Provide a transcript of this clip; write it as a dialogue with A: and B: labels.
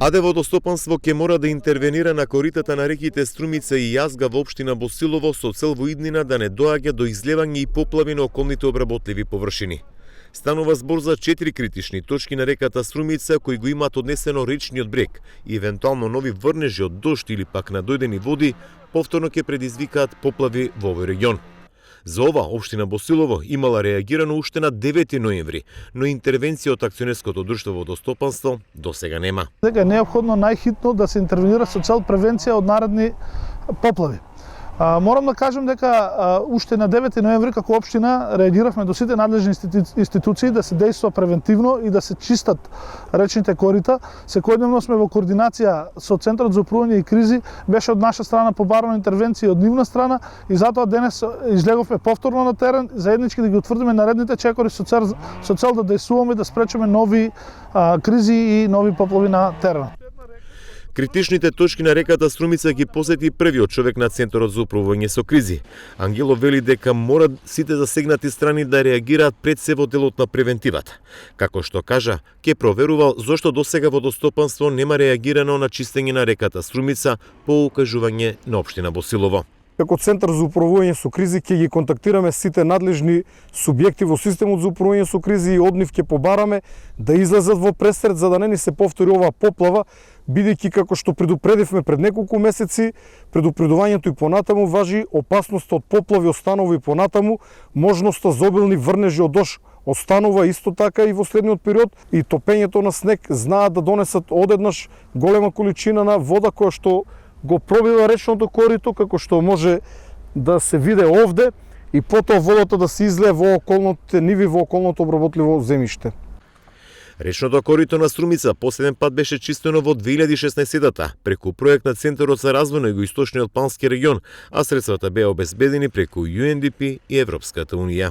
A: АД Водостопанство ќе мора да интервенира на коритата на реките Струмица и Јазга во општина Босилово со цел во иднина да не доаѓа до излевање и поплави на околните обработливи површини. Станува збор за 4 критични точки на реката Струмица кои го имаат однесено речниот брег и евентуално нови врнежи од дожд или пак надојдени води повторно ќе предизвикаат поплави во овој регион. За ова, општина Босилово имала реагирано уште на 9 ноември, но интервенција од акционерското друштво Водостопанство досега нема.
B: Сега е неопходно најхитно да се интервенира со цел превенција од наредни поплави. Морам да кажем дека уште на 9 ноември како општина реагиравме до сите надлежни институции да се дејства превентивно и да се чистат речните корита. Секојдневно сме во координација со Центарот за управување и кризи, беше од наша страна побарана интервенција од нивна страна и затоа денес излеговме повторно на терен заеднички да ги утврдиме наредните чекори со цел да дејствуваме да спречиме нови кризи и нови поплави на теренот.
A: Критичните точки на реката Струмица ги посети првиот човек на Центарот за управување со кризи. Ангело вели дека мора сите засегнати страни да реагираат пред се во делот на превентивата. Како што кажа, ќе проверувал зошто досега Водостопанство нема реагирано на чистење на реката Струмица по укажување на општина Босилово.
C: Како Центар за управување со кризи ќе ги контактираме сите надлежни субјекти во системот за управување со кризи и од нив ќе побараме да излезат во пресред за да не ни се повтори оваа поплава, бидејќи како што предупредивме пред неколку месеци, предупредувањето и понатаму важи опасноста од поплави останува и понатаму, можноста за обилни врнежи од дожд останува исто така и во следниот период и топењето на снег знаат да донесат одеднаш голема количина на вода која што го пробива речното корито, како што може да се види овде, и потоа водата да се излее во околните ниви, во околното обработливо земјиште.
A: Речното корито на Струмица последен пат беше чистено во 2016-та преку проект на Центарот за развој на југоисточниот плански регион, а средствата беа обезбедени преку UNDP и Европската унија.